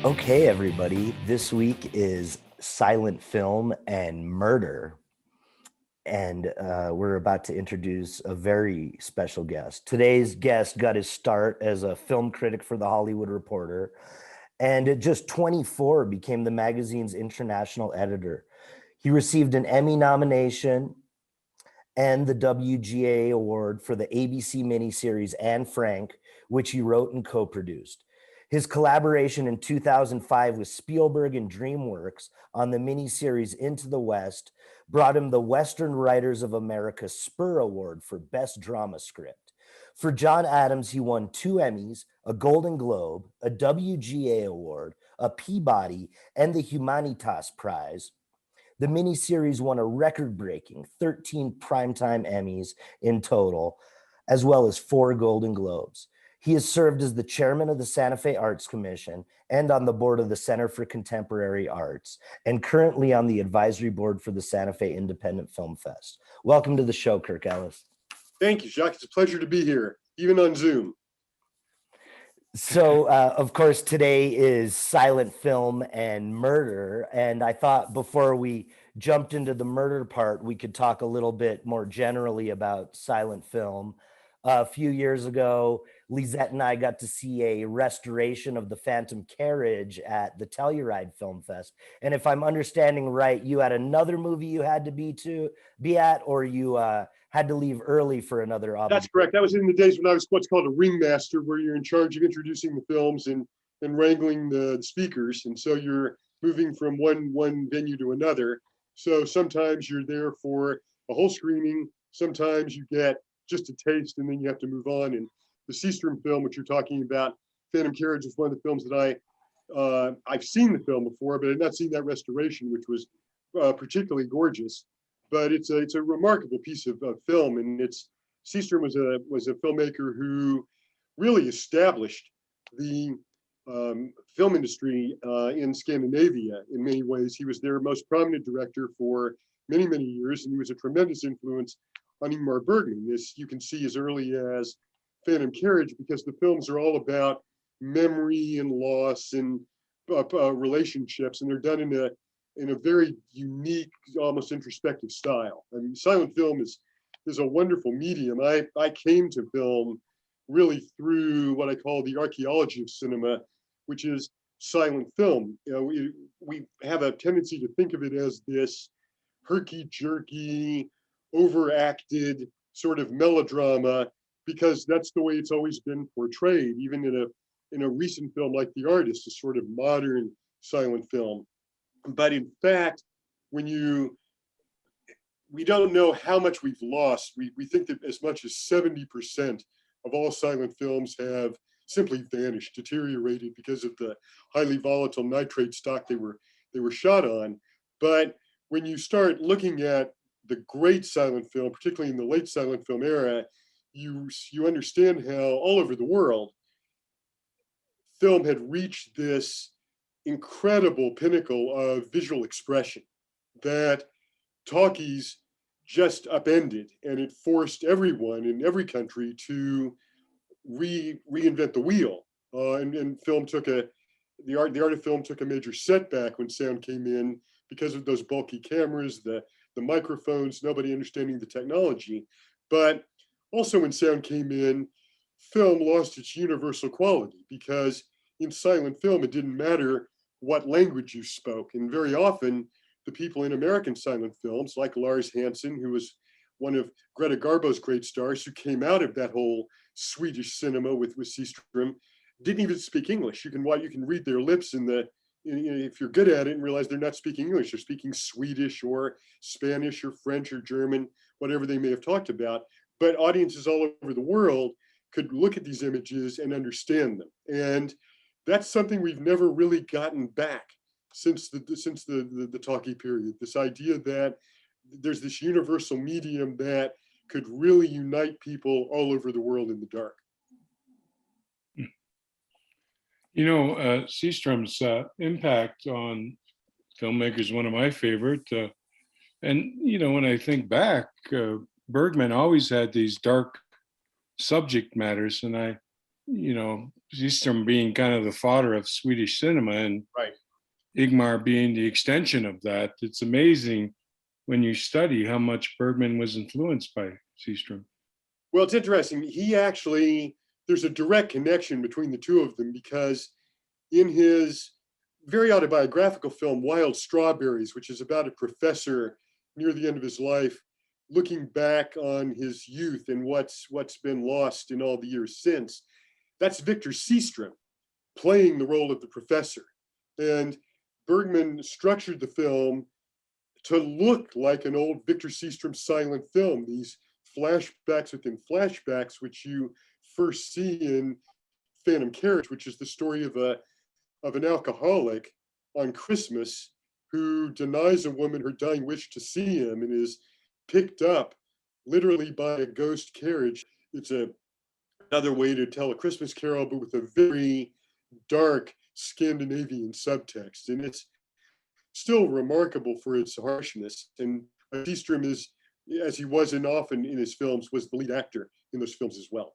Okay, everybody, this week is silent film and murder. And we're about to introduce a very special guest. Today's guest got his start as a film critic for The Hollywood Reporter, and at just 24 became the magazine's international editor. He received an Emmy nomination and the WGA award for the ABC miniseries Anne Frank, which he wrote and co-produced. His collaboration in 2005 with Spielberg and DreamWorks on the miniseries Into the West brought him the Western Writers of America Spur Award for Best Drama Script. For John Adams, he won 2 Emmys, a Golden Globe, a WGA Award, a Peabody, and the Humanitas Prize. The miniseries won a record-breaking 13 Primetime Emmys in total, as well as 4 Golden Globes. He has served as the chairman of the Santa Fe Arts Commission and on the board of the Center for Contemporary Arts, and currently on the advisory board for the Santa Fe Independent Film Fest. Welcome to the show, Kirk Ellis. Thank you, Jacques. It's a pleasure to be here, even on Zoom. So, of course, today is silent film and murder. And I thought before we jumped into the murder part, we could talk a little bit more generally about silent film. A few years ago, Lisette and I got to see a restoration of the Phantom Carriage at the Telluride Film Fest. And if I'm understanding right, you had another movie you had to be at, or you had to leave early for another obligation. That's correct. That was in the days when I was what's called a ringmaster, where you're in charge of introducing the films and wrangling the speakers. And so you're moving from one venue to another. So sometimes you're there for a whole screening. Sometimes you get just a taste and then you have to move on. And the Seastrom film, which you're talking about, Phantom Carriage, is one of the films that I've seen the film before, but I've not seen that restoration, which was particularly gorgeous. But it's a remarkable piece of film, and Seastrom was a filmmaker who really established the film industry in Scandinavia in many ways. He was their most prominent director for many years, and he was a tremendous influence on Ingmar Bergman. This you can see as early as Phantom Carriage, because the films are all about memory and loss and relationships, and they're done in a very unique, almost introspective style. I mean, silent film is a wonderful medium. I came to film really through what I call the archaeology of cinema, which is silent film. You know, we have a tendency to think of it as this herky-jerky, overacted sort of melodrama, because that's the way it's always been portrayed, even in a recent film like The Artist, a sort of modern silent film. But in fact, we don't know how much we've lost. We think that as much as 70% of all silent films have simply vanished, deteriorated because of the highly volatile nitrate stock they were shot on. But when you start looking at the great silent film, particularly in the late silent film era, you understand how all over the world film had reached this incredible pinnacle of visual expression that talkies just upended, and it forced everyone in every country to reinvent the wheel. And film the art of film took a major setback when sound came in because of those bulky cameras, the microphones, nobody understanding the technology. But also when sound came in, film lost its universal quality, because in silent film, it didn't matter what language you spoke. And very often, the people in American silent films, like Lars Hansen, who was one of Greta Garbo's great stars, who came out of that whole Swedish cinema with Seastrom, didn't even speak English. You can read their lips if you're good at it and realize they're not speaking English, they're speaking Swedish or Spanish or French or German, whatever they may have talked about. But audiences all over the world could look at these images and understand them. And that's something we've never really gotten back since the talkie period. This idea that there's this universal medium that could really unite people all over the world in the dark. You know, Seastrom's impact on filmmakers is one of my favorite. And, you know, when I think back, Bergman always had these dark subject matters. And I Seastrom being kind of the father of Swedish cinema, and Right. Ingmar being the extension of that. It's amazing when you study how much Bergman was influenced by Seastrom. Well, it's interesting. There's a direct connection between the two of them, because in his very autobiographical film, Wild Strawberries, which is about a professor near the end of his life, looking back on his youth and what's been lost in all the years since, that's Victor Seastrom playing the role of the professor. And Bergman structured the film to look like an old Victor Seastrom silent film, these flashbacks within flashbacks, which you first see in Phantom Carriage, which is the story of an alcoholic on Christmas who denies a woman her dying wish to see him and is picked up literally by a ghost carriage. It's another way to tell a Christmas carol, but with a very dark Scandinavian subtext. And it's still remarkable for its harshness. And Seastrom is, as he was often in his films, was the lead actor in those films as well.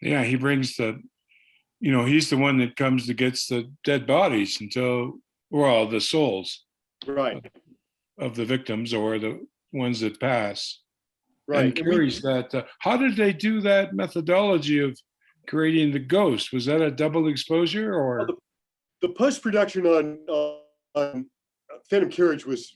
Yeah, he brings he's the one that comes to gets the dead bodies the souls, right, of the victims or the ones that pass. Right. And carries that. How did they do that methodology of creating the ghost? Was that a double exposure, or? The post-production on Phantom Carriage was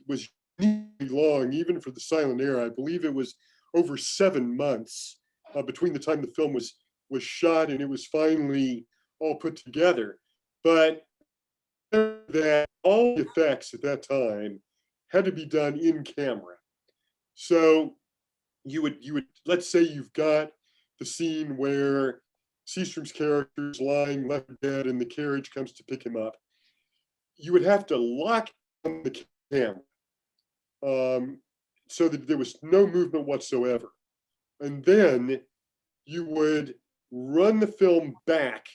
long, even for the silent era. I believe it was over 7 months between the time the film was shot and it was finally all put together. But that all the effects at that time had to be done in camera. So you would let's say you've got the scene where Seastrom's character is lying left dead and the carriage comes to pick him up. You would have to lock on the camera so that there was no movement whatsoever. And then you would run the film back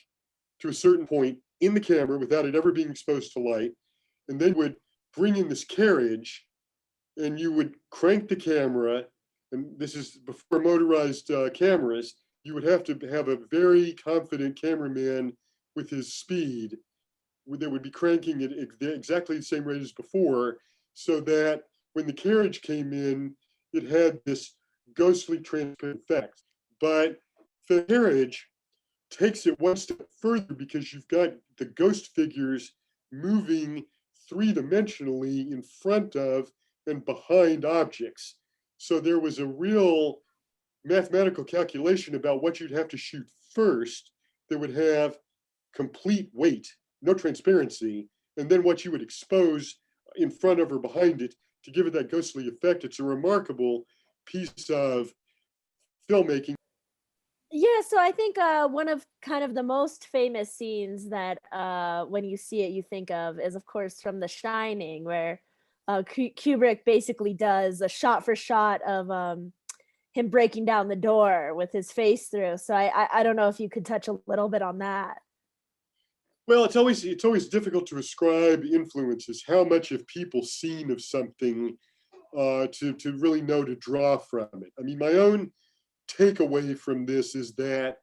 to a certain point in the camera without it ever being exposed to light. And then would bring in this carriage and you would crank the camera. And this is before motorized cameras. You would have to have a very confident cameraman with his speed that would be cranking it exactly the same rate as before, so that when the carriage came in, it had this ghostly transparent effect. But the carriage takes it one step further because you've got the ghost figures moving three-dimensionally in front of and behind objects. So there was a real mathematical calculation about what you'd have to shoot first that would have complete weight, no transparency, and then what you would expose in front of or behind it to give it that ghostly effect. It's a remarkable piece of filmmaking. Yeah, so I think one of kind of the most famous scenes that when you see it, you think of is, of course, from The Shining, where Kubrick basically does a shot for shot of him breaking down the door with his face through. So I don't know if you could touch a little bit on that. Well, it's always difficult to ascribe influences. How much have people seen of something to really know to draw from it? I mean, my own takeaway from this is that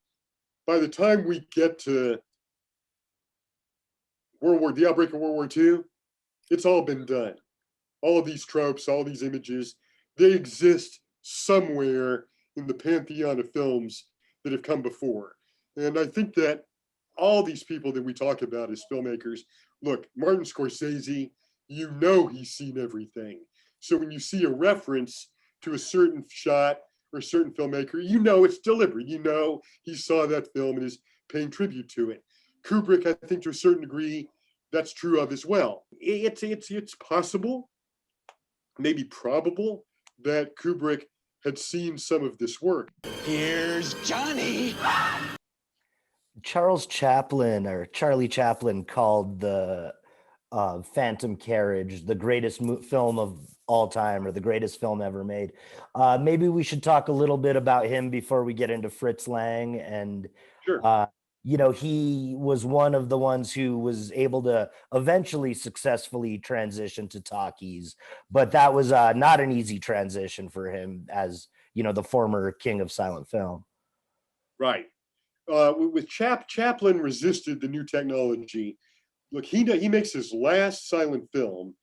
by the time we get to the outbreak of World War II, it's all been done. All of these tropes, all these images, they exist somewhere in the pantheon of films that have come before. And I think that all these people that we talk about as filmmakers, look, Martin Scorsese, you know he's seen everything. So when you see a reference to a certain shot or a certain filmmaker, you know it's deliberate. You know he saw that film and is paying tribute to it. Kubrick, I think to a certain degree, that's true of as well. It's possible, maybe probable, that Kubrick had seen some of this work. Here's Johnny. Charlie Chaplin called the Phantom Carriage the greatest film of all time, or the greatest film ever made. Maybe we should talk a little bit about him before we get into Fritz Lang. And Sure. He was one of the ones who was able to eventually successfully transition to talkies, but that was not an easy transition for him as, the former king of silent film. Right. with Chaplin resisted the new technology. Look, he makes his last silent film,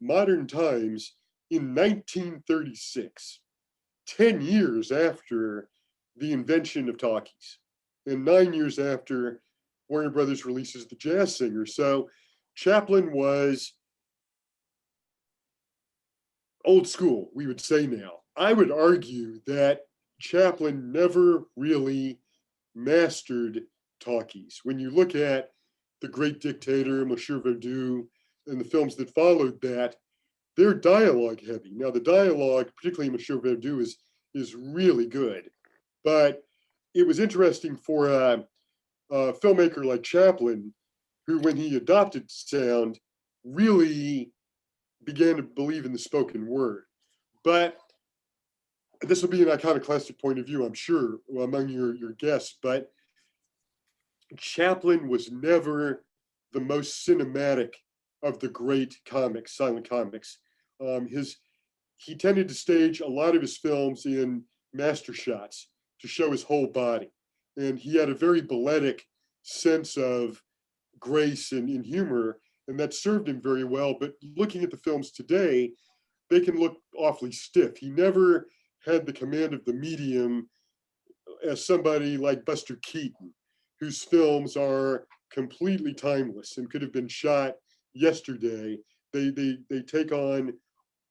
Modern Times, in 1936, 10 years after the invention of talkies, and 9 years after Warner Brothers releases The Jazz Singer. So Chaplin was old school, we would say now. I would argue that Chaplin never really mastered talkies. When you look at The Great Dictator, Monsieur Verdoux, and the films that followed that, they're dialogue heavy. Now, the dialogue, particularly Monsieur Verdoux, is really good. But it was interesting for a filmmaker like Chaplin, who, when he adopted sound, really began to believe in the spoken word. But this will be an iconoclastic point of view, I'm sure, among your guests, but Chaplin was never the most cinematic of the great comics, silent comics. He tended to stage a lot of his films in master shots to show his whole body. And he had a very balletic sense of grace and humor, and that served him very well. But looking at the films today, they can look awfully stiff. He never had the command of the medium as somebody like Buster Keaton, whose films are completely timeless and could have been shot yesterday. They take on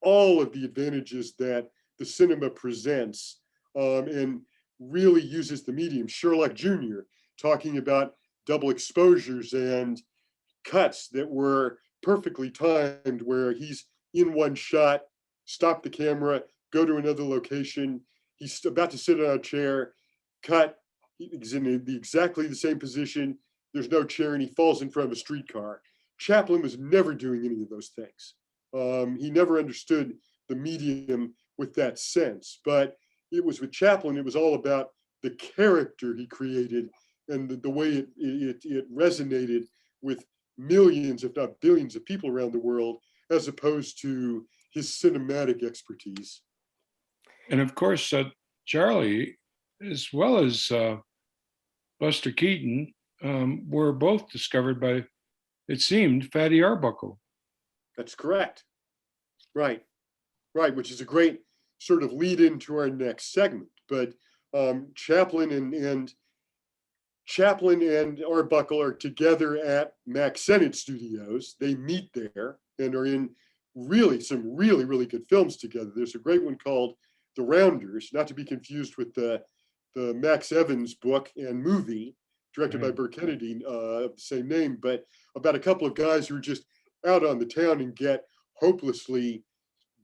all of the advantages that the cinema presents, and really uses the medium. Sherlock Jr. talking about double exposures and cuts that were perfectly timed, where he's in one shot, stop the camera, go to another location, he's about to sit on a chair, cut, he's in exactly the same position, there's no chair, and he falls in front of a streetcar. Chaplin was never doing any of those things. He never understood the medium with that sense, but it was with Chaplin, it was all about the character he created and the way it resonated with millions, if not billions, of people around the world, as opposed to his cinematic expertise. And of course, Charlie, as well as Buster Keaton, were both discovered by, it seemed, Fatty Arbuckle. That's correct. Right, which is a great sort of lead into our next segment. But Chaplin and Arbuckle are together at Mack Sennett Studios. They meet there and are in some really good films together. There's a great one called The Rounders, not to be confused with the Max Evans book and movie directed by Burke Kennedy of the same name, but about a couple of guys who are just out on the town and get hopelessly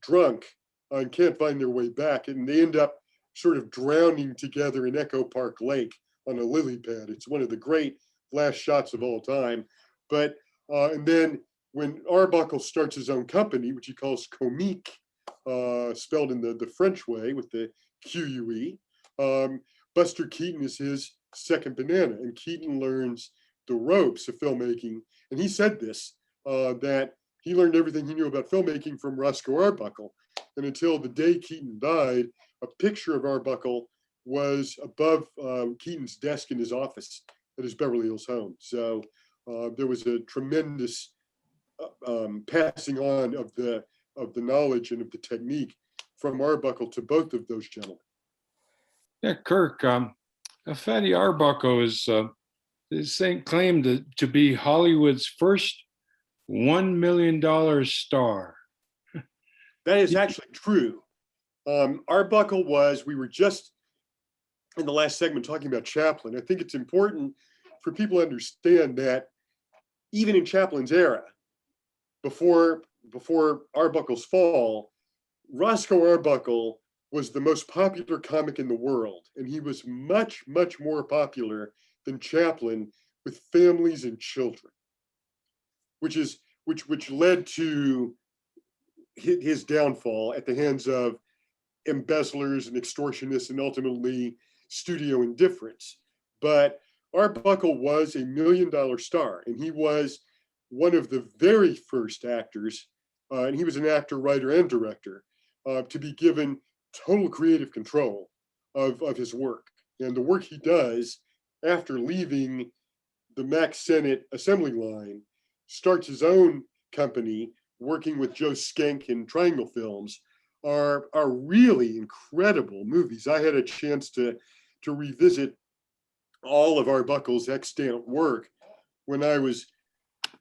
drunk and can't find their way back, and they end up sort of drowning together in Echo Park Lake on a lily pad. It's one of the great last shots of all time. But and then when Arbuckle starts his own company, which he calls Comique, spelled in the French way with the Q-U-E, Buster Keaton is his second banana, and Keaton learns the ropes of filmmaking. And he said this, that he learned everything he knew about filmmaking from Roscoe Arbuckle. And until the day Keaton died, a picture of Arbuckle was above Keaton's desk in his office at his Beverly Hills home. So there was a tremendous passing on of the knowledge and of the technique from Arbuckle to both of those gentlemen. Yeah, Kirk, Fatty Arbuckle is claimed to be Hollywood's first $1 million star. That is actually true. Arbuckle we were just in the last segment talking about Chaplin. I think it's important for people to understand that even in Chaplin's era, before Arbuckle's fall, Roscoe Arbuckle was the most popular comic in the world, and he was much more popular than Chaplin with families and children, which led to his downfall at the hands of embezzlers and extortionists and ultimately studio indifference. But Arbuckle was $1 million star, and he was one of the very first actors, and he was an actor, writer, and director, to be given total creative control of his work. And the work he does after leaving the Mack Sennett assembly line, starts his own company working with Joe Schenck in Triangle Films, are really incredible movies. I had a chance to revisit all of Arbuckle's extant work when I was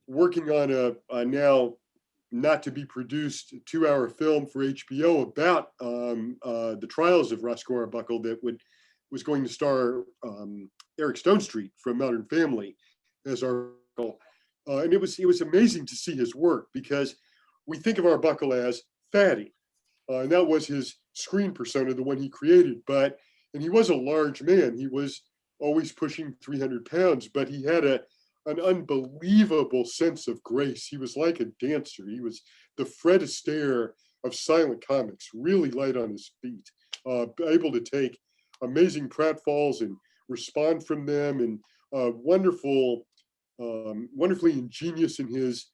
working on a now not to be produced 2-hour film for HBO about the trials of Roscoe Arbuckle that was going to star Eric Stonestreet from Modern Family as Arbuckle. And it was amazing to see his work, because we think of Arbuckle as fatty. And that was his screen persona, the one he created. And he was a large man. He was always pushing 300 pounds, but he had an unbelievable sense of grace. He was like a dancer. He was the Fred Astaire of silent comics, really light on his feet, able to take amazing pratfalls and respond from them, and wonderfully ingenious in his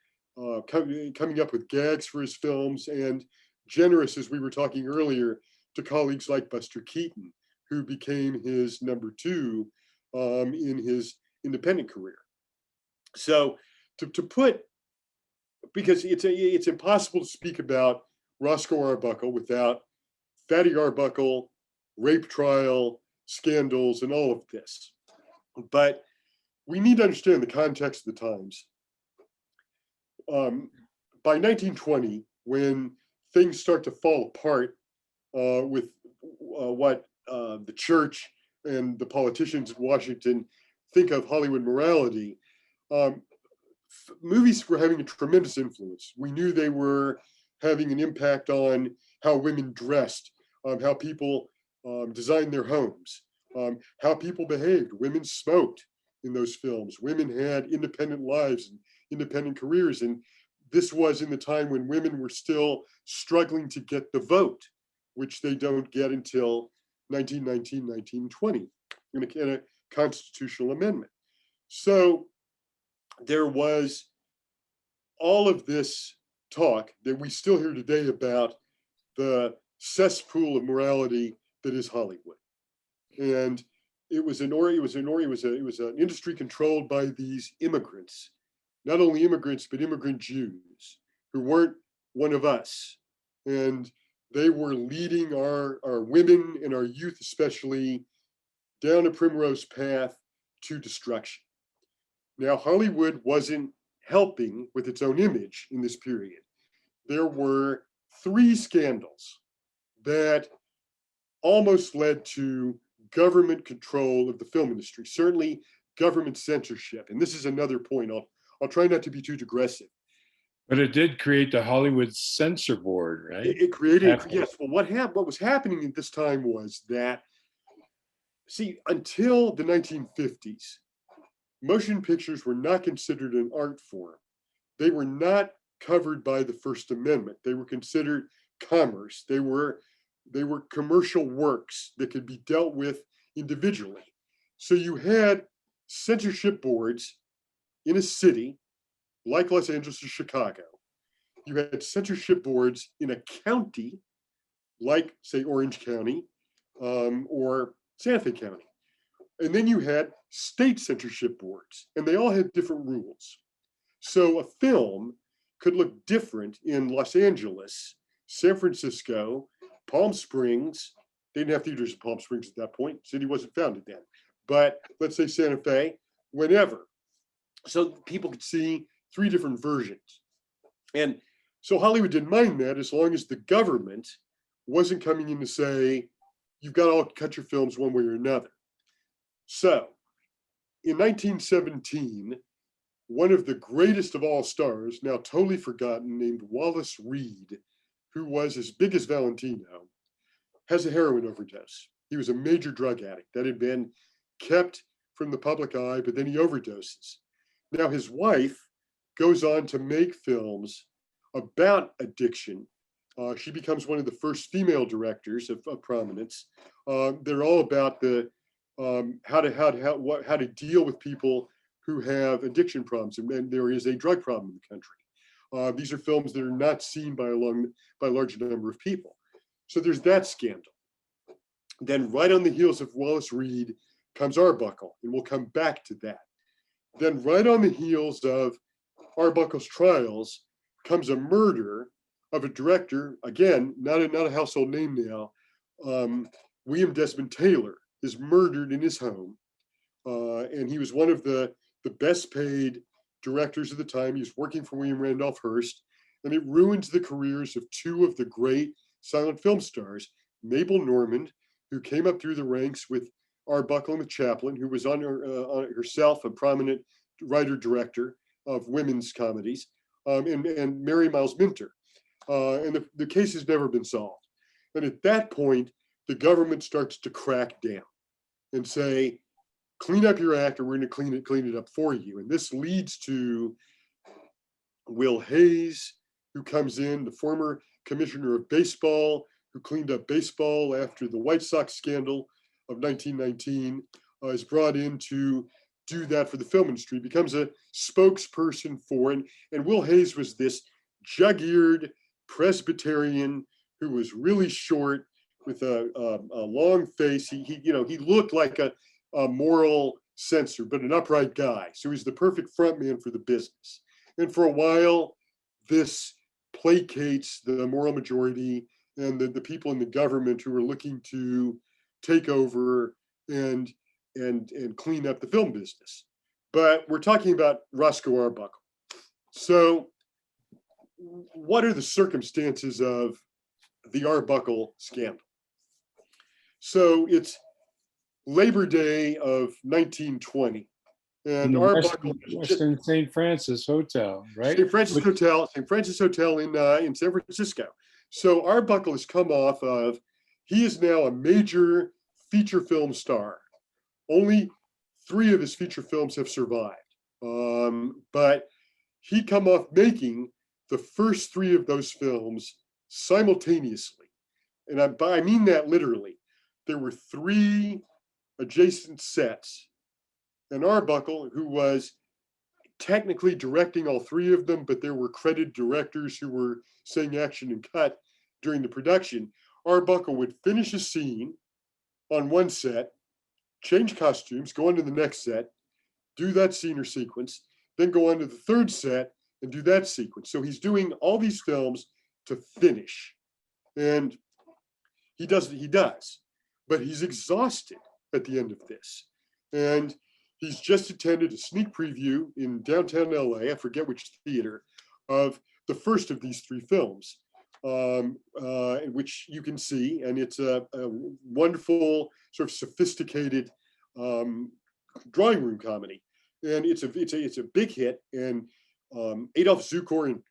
coming up with gags for his films, and generous, as we were talking earlier, to colleagues like Buster Keaton, who became his number 2 in his independent career. So to put, because it's impossible to speak about Roscoe Arbuckle without Fatty Arbuckle, rape trial, scandals, and all of this. But we need to understand the context of the times. By 1920, when things start to fall apart with what the church and the politicians in Washington think of Hollywood morality, movies were having a tremendous influence. We knew they were having an impact on how women dressed, how people designed their homes, how people behaved. Women smoked in those films. Women had independent lives and independent careers. And this was in the time when women were still struggling to get the vote, which they don't get until 1919, 1920 in a constitutional amendment. So there was all of this talk that we still hear today about the cesspool of morality that is Hollywood. And it was an industry controlled by these immigrants, not only immigrants, but immigrant Jews who weren't one of us. And they were leading our women and our youth, especially, down a primrose path to destruction. Now, Hollywood wasn't helping with its own image in this period. There were 3 scandals that almost led to government control of the film industry, certainly government censorship. And this is another point. I'll try not to be too digressive. But it did create the Hollywood Censor Board, right? It created, yes. Well, what was happening at this time was that, see, until the 1950s, motion pictures were not considered an art form. They were not covered by the First Amendment. They were considered commerce. They were commercial works that could be dealt with individually. So you had censorship boards in a city like Los Angeles or Chicago. You had censorship boards in a county like, say, Orange County or Santa Fe County. And then you had state censorship boards, and they all had different rules. So a film could look different in Los Angeles, San Francisco, Palm Springs. They didn't have theaters in Palm Springs at that point. The city wasn't founded then. But let's say Santa Fe, whenever. So people could see 3 different versions. And so Hollywood didn't mind that, as long as the government wasn't coming in to say, you've got to all cut your films one way or another. So in 1917, one of the greatest of all stars, now totally forgotten, named Wallace Reed, who was as big as Valentino, has a heroin overdose. He was a major drug addict that had been kept from the public eye, but then he overdoses. Now his wife goes on to make films about addiction. She becomes one of the first female directors of prominence. They're all about the how to deal with people who have addiction problems, and there is a drug problem in the country. These are films that are not seen by a large number of people. So there's that scandal. Then right on the heels of Wallace Reed comes Arbuckle, and we'll come back to that. Then right on the heels of Arbuckle's trials comes a murder of a director, again, not a household name now. William Desmond Taylor is murdered in his home. And he was one of the best paid directors of the time. He was working for William Randolph Hearst, and it ruins the careers of two of the great silent film stars, Mabel Normand, who came up through the ranks with Arbuckle and the Chaplain, who was on herself a prominent writer-director of women's comedies, and Mary Miles Minter. And the case has never been solved. And at that point, the government starts to crack down and say, clean up your act, or we're going to clean it up for you. And this leads to Will Hayes, who comes in, the former commissioner of baseball, who cleaned up baseball after the White Sox scandal of 1919, is brought in to do that for the film industry, becomes a spokesperson for, and Will Hayes was this jug-eared Presbyterian who was really short with a long face. He looked like a moral censor, but an upright guy. So he's the perfect front man for the business. And for a while, this placates the moral majority and the people in the government who are looking to take over and clean up the film business. But we're talking about Roscoe Arbuckle. So what are the circumstances of the Arbuckle scandal? So it's Labor Day of 1920. And Arbuckle Western St. Francis Hotel, right? St. Francis Hotel in San Francisco. So Arbuckle has come off of, he is now a major feature film star. Only 3 of his feature films have survived. But he come off making the first 3 of those films simultaneously. And I mean that literally. There were 3 adjacent sets. And Arbuckle, who was technically directing all 3 of them, but there were credited directors who were saying action and cut during the production, Arbuckle would finish a scene on one set, change costumes, go on to the next set, do that scene or sequence, then go on to the 3rd set and do that sequence. So he's doing all these films to finish. And he does, but he's exhausted at the end of this. And he's just attended a sneak preview in downtown LA, I forget which theater, of the first of these 3 films, which you can see. And it's a wonderful, sort of sophisticated drawing room comedy. And it's a big hit. And Adolph Zukor and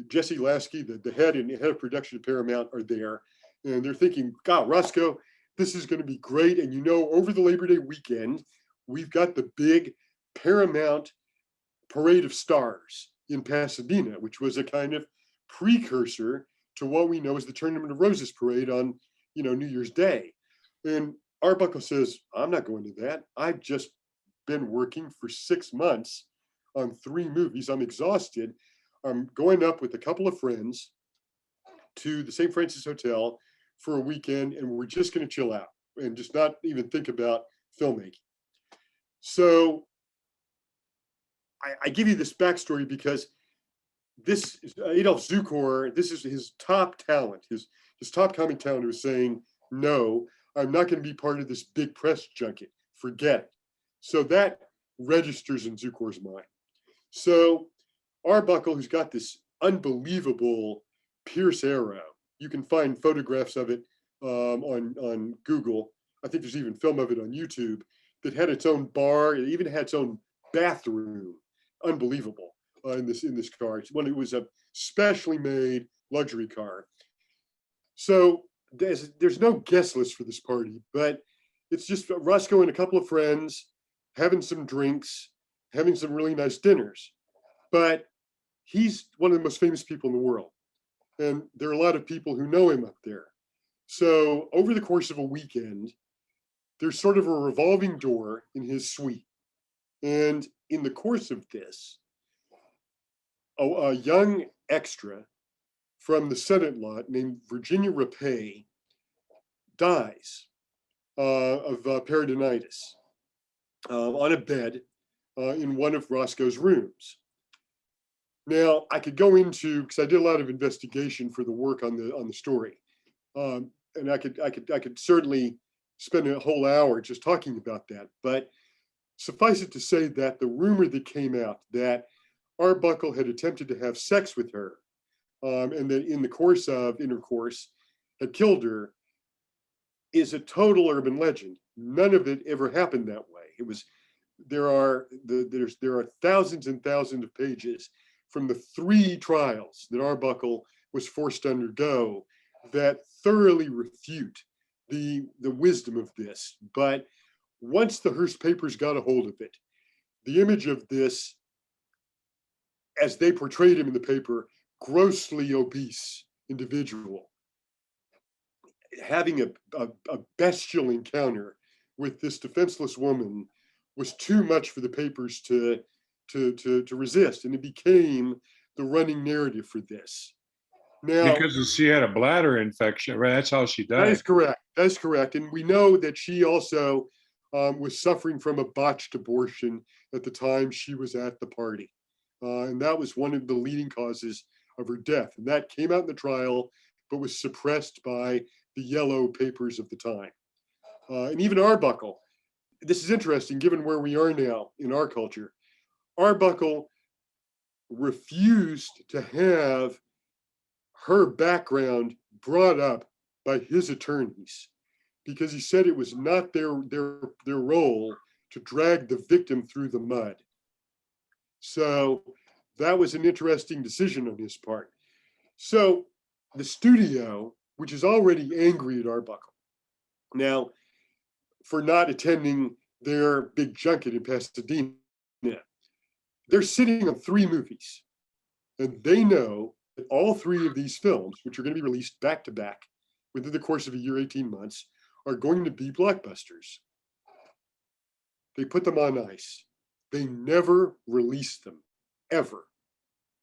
Jesse Lasky, the head of production of Paramount, are there. And they're thinking, God, Roscoe, this is going to be great. And over the Labor Day weekend, we've got the big Paramount Parade of Stars in Pasadena, which was a kind of precursor to what we know as the Tournament of Roses parade on, New Year's Day. And Arbuckle says, I'm not going to that. I've just been working for 6 months on 3 movies. I'm exhausted. I'm going up with a couple of friends to the St. Francis Hotel for a weekend, and we're just going to chill out and just not even think about filmmaking. So I give you this backstory because this is Adolph Zukor. This is his top talent, his top comic talent, who is saying, no, I'm not going to be part of this big press junket. Forget it. So that registers in Zukor's mind. So Arbuckle, who's got this unbelievable Pierce arrow, you can find photographs of it on Google. I think there's even film of it on YouTube, that had its own bar. It even had its own bathroom. Unbelievable in this car. It was a specially made luxury car. So there's no guest list for this party, but it's just Roscoe and a couple of friends having some drinks, having some really nice dinners. But he's one of the most famous people in the world. And there are a lot of people who know him up there. So over the course of a weekend, there's sort of a revolving door in his suite. And in the course of this, a young extra from the Senate lot named Virginia Rapay dies of peritonitis. on a bed in one of Roscoe's rooms. Now, I could go into, because I did a lot of investigation for the work on the story, and I could certainly spend a whole hour just talking about that. But suffice it to say that the rumor that came out that Arbuckle had attempted to have sex with her, and that in the course of intercourse had killed her, is a total urban legend. None of it ever happened that way. It was there are thousands and thousands of pages from the 3 trials that Arbuckle was forced to undergo that thoroughly refute the wisdom of this. But once the Hearst papers got a hold of it, the image of this, as they portrayed him in the paper, grossly obese individual, having a bestial encounter with this defenseless woman was too much for the papers to resist, and it became the running narrative for this. Now, because she had a bladder infection, right? That's how she died. that is correct. That's correct, and we know that she also was suffering from a botched abortion at the time she was at the party, and that was one of the leading causes of her death. And that came out in the trial, but was suppressed by the yellow papers of the time. And even Arbuckle, this is interesting given where we are now in our culture. Arbuckle refused to have her background brought up by his attorneys because he said it was not their role to drag the victim through the mud. So that was an interesting decision on his part. So the studio, which is already angry at Arbuckle now for not attending their big junket in Pasadena, they're sitting on 3 movies, and they know that all 3 of these films, which are going to be released back to back within the course of a year, 18 months, are going to be blockbusters. They put them on ice. They never release them, ever.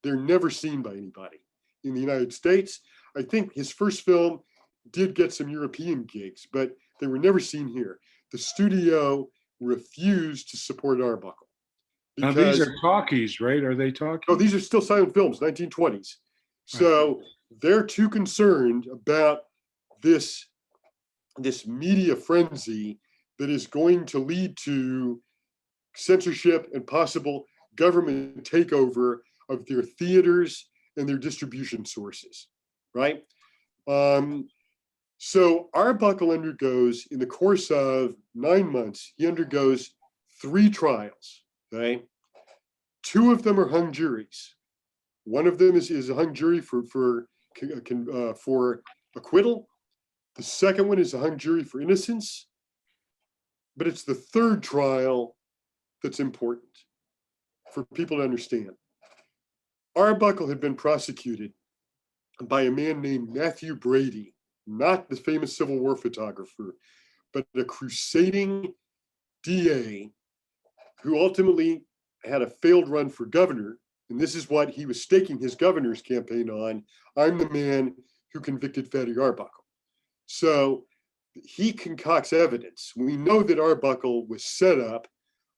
They're never seen by anybody. In the United States, I think his first film did get some European gigs, but they were never seen here. The studio refused to support Arbuckle. Now these are talkies, right? Are they talkies? No, these are still silent films, 1920s. So they're too concerned about this media frenzy that is going to lead to censorship and possible government takeover of their theaters and their distribution sources, right? So Arbuckle undergoes, in the course of 9 months, he undergoes 3 trials, okay? 2 of them are hung juries. One of them is a hung jury for acquittal. The second one is a hung jury for innocence. But it's the 3rd trial that's important for people to understand. Arbuckle had been prosecuted by a man named Matthew Brady, not the famous Civil War photographer, but a crusading DA who ultimately had a failed run for governor. And this is what he was staking his governor's campaign on. I'm the man who convicted Fatty Arbuckle. So he concocts evidence. We know that Arbuckle was set up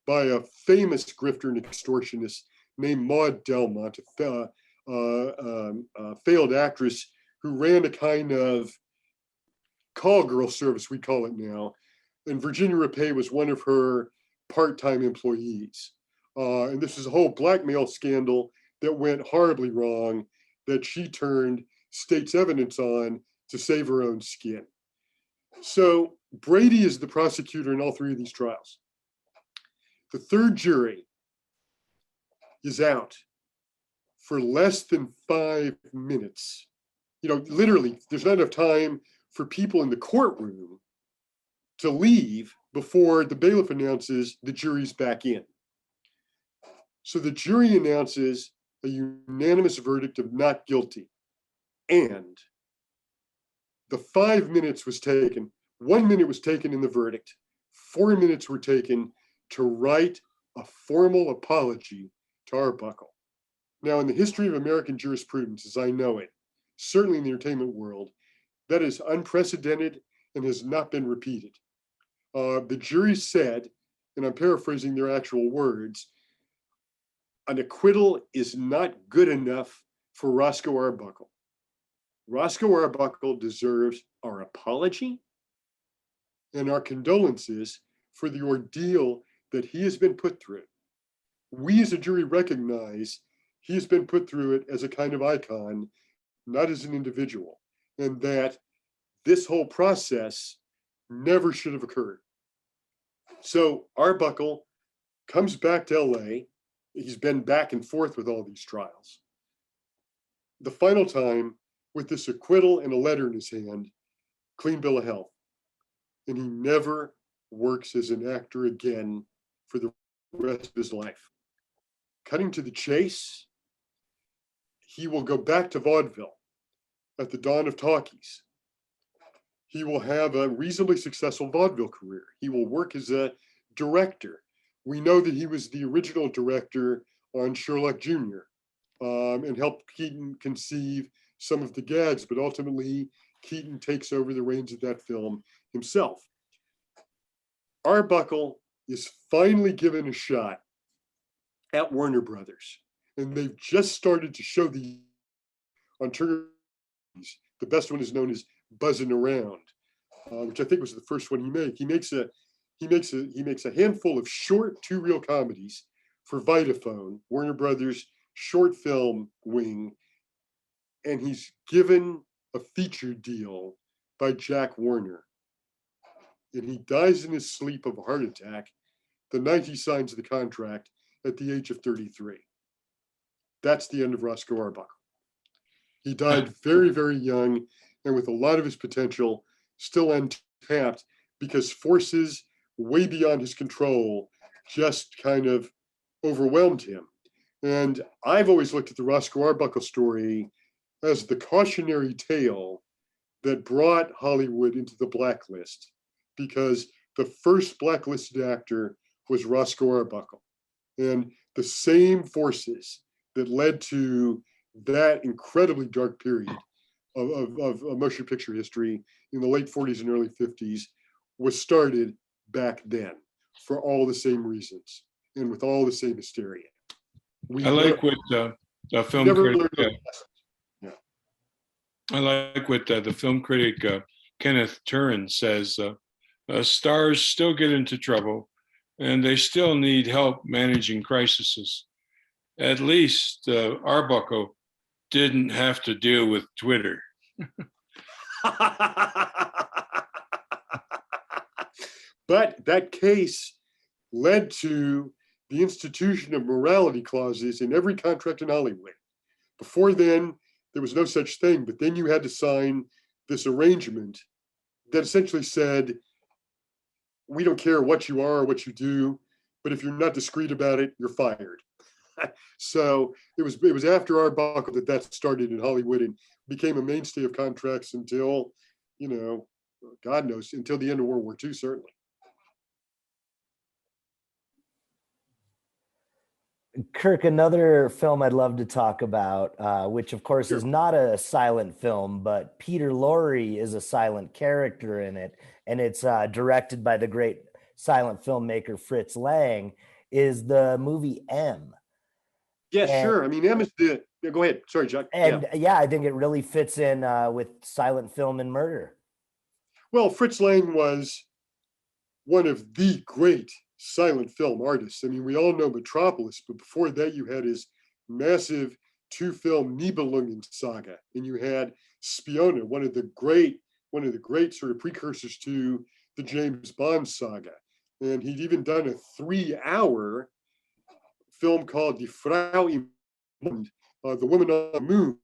by a famous grifter and extortionist named Maud Delmont, a failed actress who ran a kind of call girl service, we call it now. And Virginia Rappe was one of her part-time employees. And this is a whole blackmail scandal that went horribly wrong that she turned state's evidence on to save her own skin. So Brady is the prosecutor in all 3 of these trials. The 3rd jury is out for less than 5 minutes. You know, literally, there's not enough time for people in the courtroom to leave before the bailiff announces the jury's back in. So the jury announces a unanimous verdict of not guilty. And the 5 minutes was taken, 1 minute was taken in the verdict, 4 minutes were taken to write a formal apology to Arbuckle. Now, in the history of American jurisprudence, as I know it, certainly in the entertainment world, that is unprecedented and has not been repeated. The jury said, and I'm paraphrasing their actual words, an acquittal is not good enough for Roscoe Arbuckle. Roscoe Arbuckle deserves our apology and our condolences for the ordeal that he has been put through. We as a jury recognize he has been put through it as a kind of icon, not as an individual, and that this whole process never should have occurred. So Arbuckle comes back to LA. He's been back and forth with all these trials. The final time, with this acquittal and a letter in his hand, clean bill of health. And he never works as an actor again for the rest of his life. Cutting to the chase, he will go back to vaudeville at the dawn of talkies. He will have a reasonably successful vaudeville career. He will work as a director. We know that he was the original director on Sherlock Jr. And helped Keaton conceive some of the gags, but ultimately Keaton takes over the reins of that film himself. Arbuckle is finally given a shot at Warner Brothers, and they've just started to show the on Turner. The best one is known as Buzzin' Around, which I think was the first one he made. He makes a handful of short 2-reel comedies for Vitaphone, Warner Brothers short film wing, and he's given a feature deal by Jack Warner. And he dies in his sleep of a heart attack the night he signs the contract at the age of 33. That's the end of Roscoe Arbuckle. He died very, very young and with a lot of his potential still untapped because forces way beyond his control just kind of overwhelmed him. And I've always looked at the Roscoe Arbuckle story as the cautionary tale that brought Hollywood into the blacklist, because the first blacklisted actor was Roscoe Arbuckle. And the same forces that led to that incredibly dark period of motion picture history in the late 40s and early 50s was started back then for all the same reasons and with all the same hysteria. I like what the film critic. I like what the film critic Kenneth Turin says. Stars still get into trouble, and they still need help managing crises. At least Arbuckle didn't have to deal with Twitter. But that case led to the institution of morality clauses in every contract in Hollywood. Before then, there was no such thing, but then you had to sign this arrangement that essentially said, we don't care what you are or what you do, but if you're not discreet about it, you're fired. So it was after Arbuckle that started in Hollywood and became a mainstay of contracts until, God knows, until the end of World War II, certainly. Kirk, another film I'd love to talk about, which of course is not a silent film, but Peter Lorre is a silent character in it, and it's directed by the great silent filmmaker Fritz Lang, is the movie M. Yeah, sure. I mean, M is go ahead. Sorry, Chuck. And yeah, I think it really fits in with silent film and murder. Well, Fritz Lang was one of the great silent film artists. I mean, we all know Metropolis, but before that you had his massive 2-film Nibelungen saga, and you had Spione, one of the great sort of precursors to the James Bond saga. And he'd even done a 3-hour film called Die Frau im Mond, The Woman on the Moon,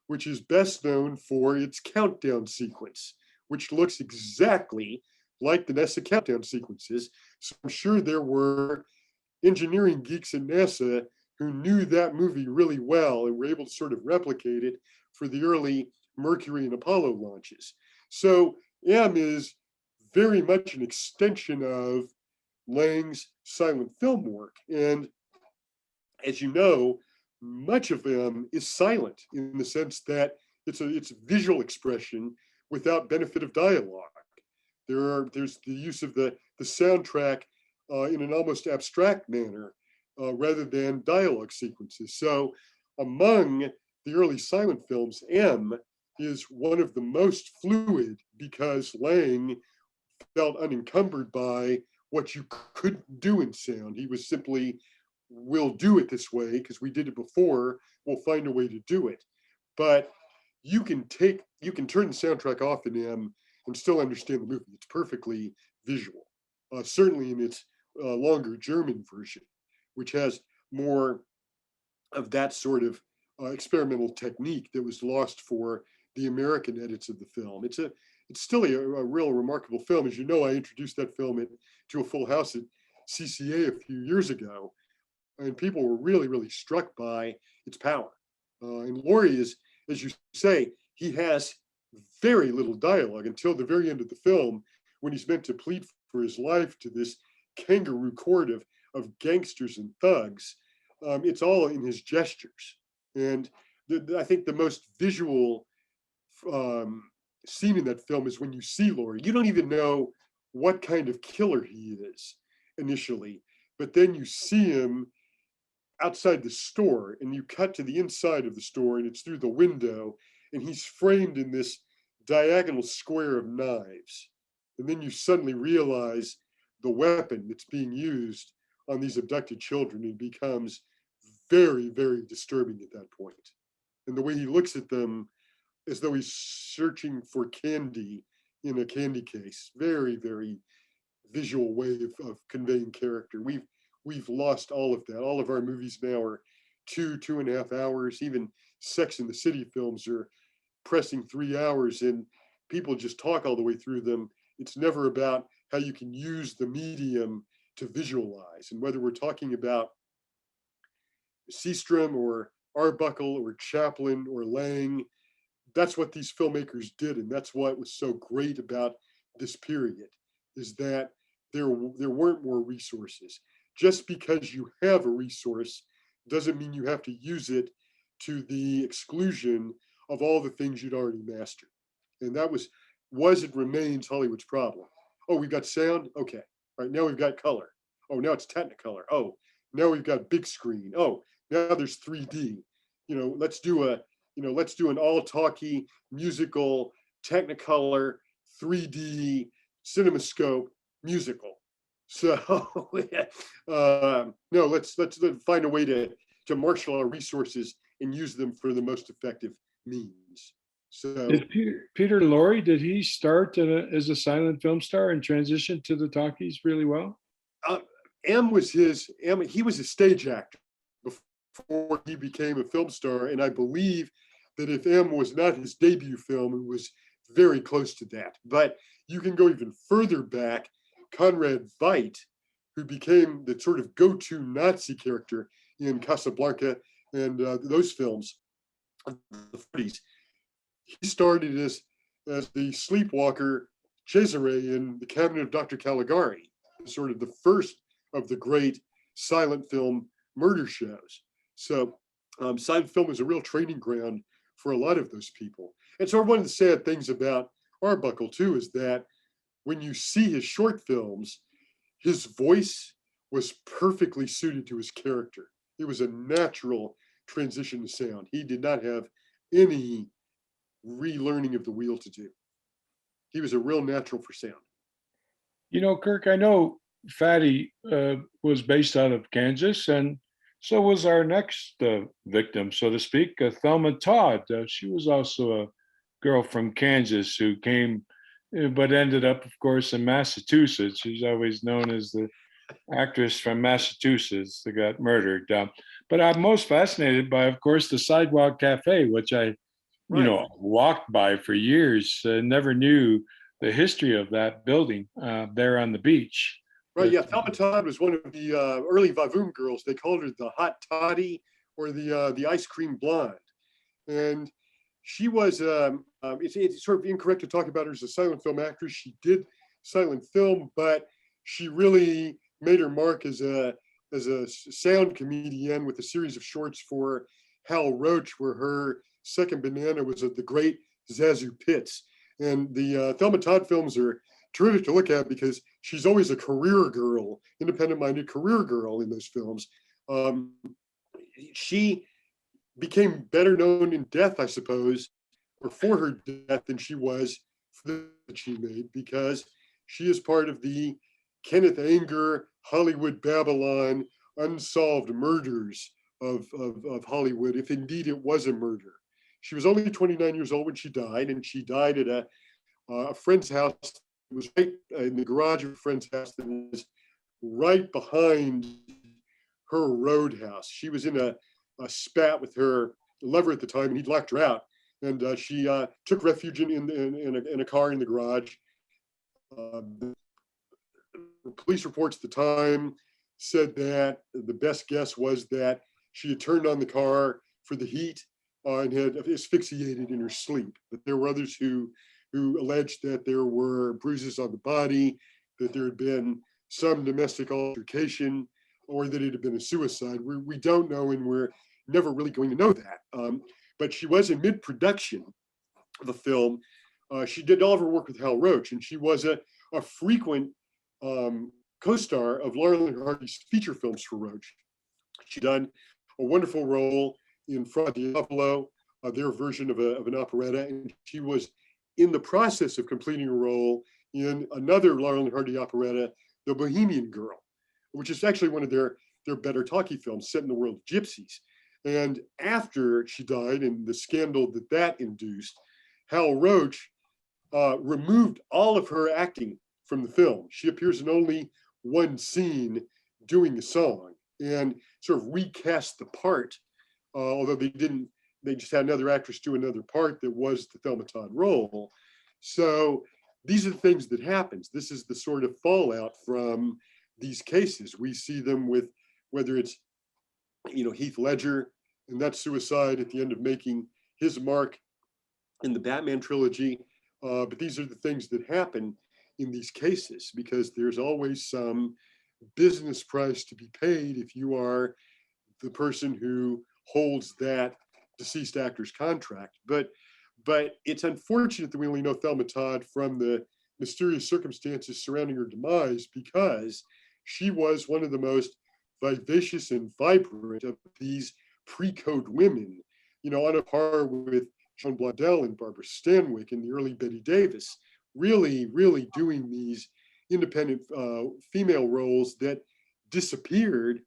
which is best known for its countdown sequence, which looks exactly like the NASA countdown sequences. So I'm sure there were engineering geeks at NASA who knew that movie really well and were able to sort of replicate it for the early Mercury and Apollo launches. So M is very much an extension of Lang's silent film work. And as you know, much of M is silent in the sense that it's visual expression without benefit of dialogue. There's the use of the soundtrack in an almost abstract manner rather than dialogue sequences. So among the early silent films, M is one of the most fluid because Lang felt unencumbered by what you could do in sound. He was simply, we'll do it this way because we did it before, we'll find a way to do it. But you can turn the soundtrack off in M and still understand the movie. It's perfectly visual, certainly in its longer German version, which has more of that sort of experimental technique that was lost for the American edits of the film. It's still a real remarkable film. As you know, I introduced that film to a full house at CCA a few years ago, and people were really, really struck by its power. And Laurie is, as you say, he has very little dialogue until the very end of the film, when he's meant to plead for his life to this kangaroo court of gangsters and thugs. It's all in his gestures. And I think the most visual scene in that film is when you see Laurie. You don't even know what kind of killer he is initially, but then you see him outside the store and you cut to the inside of the store and it's through the window and he's framed in this diagonal square of knives. And then you suddenly realize the weapon that's being used on these abducted children. It becomes very, very disturbing at that point. And the way he looks at them as though he's searching for candy in a candy case. Very, very visual way of conveying character. We've lost all of that. All of our movies now are 2.5 hours. Even Sex and the City films are pressing 3 hours and people just talk all the way through them. It's never about how you can use the medium to visualize. And whether we're talking about Seastrom or Arbuckle or Chaplin or Lang, that's what these filmmakers did. And that's what was so great about this period, is that there weren't more resources. Just because you have a resource doesn't mean you have to use it to the exclusion of all the things you'd already mastered. And that was it remains Hollywood's problem. Oh, we've got sound? Okay. All right, now we've got color. Oh, now it's Technicolor. Oh, now we've got big screen. Oh, now there's 3D. Let's do an all-talkie musical Technicolor 3D CinemaScope musical. So no, let's find a way to marshal our resources and use them for the most effective means. So did Peter Lorre, did he start as a silent film star and transition to the talkies really well? he was a stage actor before he became a film star. And I believe that if M was not his debut film, it was very close to that. But you can go even further back. Conrad Veidt, who became the sort of go-to Nazi character in Casablanca and those films of the 40s. He started as the sleepwalker Cesare in The Cabinet of Dr. Caligari, sort of the first of the great silent film murder shows. So silent film is a real training ground for a lot of those people. And so one of the sad things about Arbuckle too is that when you see his short films, his voice was perfectly suited to his character. It was a natural transition to sound. He did not have any relearning of the wheel to do. He was a real natural for sound. Kirk, I know Fatty was based out of Kansas, and so was our next victim, so to speak, Thelma Todd. She was also a girl from Kansas who came, but ended up, of course, in Massachusetts. She's always known as the actress from Massachusetts that got murdered. But I'm most fascinated by, of course, the Sidewalk Cafe, which I walked by for years. Never knew the history of that building there on the beach. Right, yeah, Thelma Todd was one of the early Vavoom girls. They called her the Hot Toddy or the Ice Cream Blonde. And she was, it's sort of incorrect to talk about her as a silent film actress. She did silent film, but she really made her mark as a sound comedian with a series of shorts for Hal Roach, where her second banana was the great Zazu Pitts. And the Thelma Todd films are terrific to look at because she's always a career girl, independent-minded career girl in those films. She became better known in death, I suppose, or for her death than she was for the that she made, because she is part of the Kenneth Anger, Hollywood Babylon, unsolved murders of Hollywood, if indeed it was a murder. She was only 29 years old when she died, and she died at a friend's house. It was right in the garage of a friend's house that was right behind her roadhouse. She was in a spat with her lover at the time, and he'd locked her out. And she took refuge in a car in the garage. Police reports at the time said that the best guess was that she had turned on the car for the heat and had asphyxiated in her sleep. But there were others who alleged that there were bruises on the body, that there had been some domestic altercation, or that it had been a suicide. We don't know, and we're never really going to know that. But she was in mid-production of a film. She did all of her work with Hal Roach, and she was a frequent co-star of Laurel and Hardy's feature films for Roach. She done a wonderful role in Fra Diavolo, their version of an operetta, and she was in the process of completing a role in another Laurel and Hardy operetta, The Bohemian Girl, which is actually one of their better talkie films set in the world of gypsies. And after she died and the scandal that induced, Hal Roach removed all of her acting from the film. She appears in only one scene doing a song and sort of recast the part, although they just had another actress do another part that was the Thelma Todd role. So these are the things that happens. This is the sort of fallout from these cases. We see them with, whether it's Heath Ledger and that suicide at the end of making his mark in the Batman trilogy. But these are the things that happen in these cases, because there's always some business price to be paid if you are the person who holds that deceased actor's contract. But it's unfortunate that we only know Thelma Todd from the mysterious circumstances surrounding her demise, because she was one of the most vivacious and vibrant of these pre-code women, on a par with Joan Blondell and Barbara Stanwyck and the early Betty Davis, really doing these independent female roles that disappeared,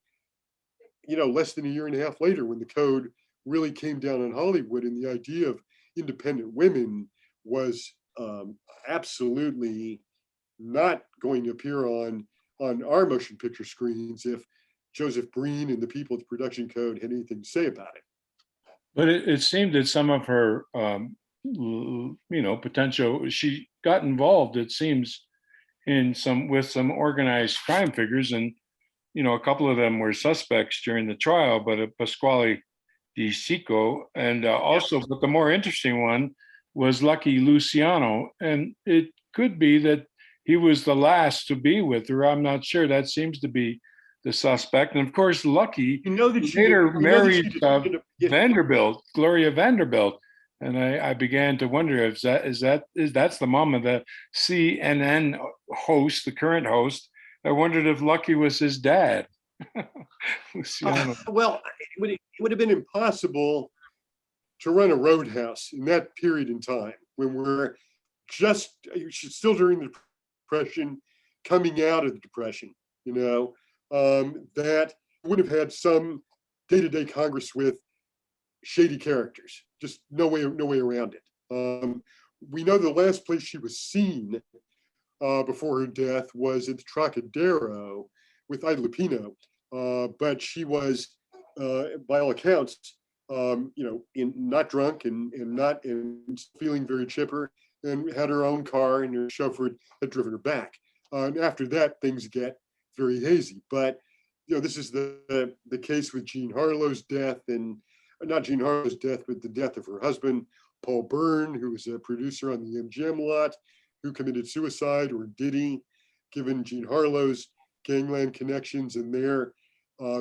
less than a year and a half later, when the code really came down on Hollywood, and the idea of independent women was absolutely not going to appear on our motion picture screens if Joseph Breen and the people at the production code had anything to say about it. But it seemed that some of her, potential, she got involved, it seems, with some organized crime figures, and a couple of them were suspects during the trial, but Pasquale Di Sico, and also, but the more interesting one was Lucky Luciano, and it could be that he was the last to be with her. I'm not sure. That seems to be the suspect, and of course, Lucky later married Vanderbilt, Gloria Vanderbilt, and I began to wonder if that's the mom of the CNN host, the current host. I wondered if Lucky was his dad. Well, it would have been impossible to run a roadhouse in that period in time, when we're still during the Depression, coming out of the Depression, that would have had some day-to-day Congress with shady characters. Just no way around it. We know the last place she was seen before her death was at the Trocadero with Ida Lupino, but she was, by all accounts, not drunk and not feeling very chipper, and had her own car, and her chauffeur had driven her back. And after that, things get very hazy. But this is the case with Jean Harlow's death, and not Jean Harlow's death, but the death of her husband, Paul Byrne, who was a producer on the MGM lot, who committed suicide, or did he, given Jean Harlow's gangland connections and their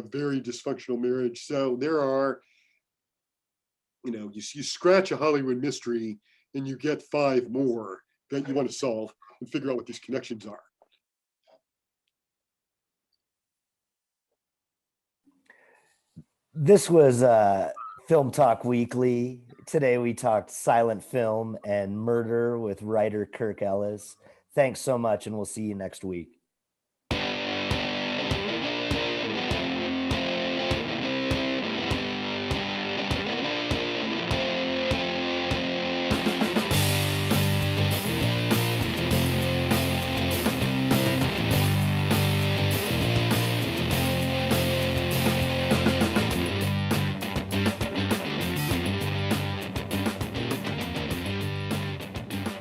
very dysfunctional marriage. So there are, you scratch a Hollywood mystery and you get 5 more that you want to solve. and figure out what these connections are. This was Film Talk Weekly. Today we talked silent film and murder with writer Kirk Ellis. Thanks so much, and we'll see you next week.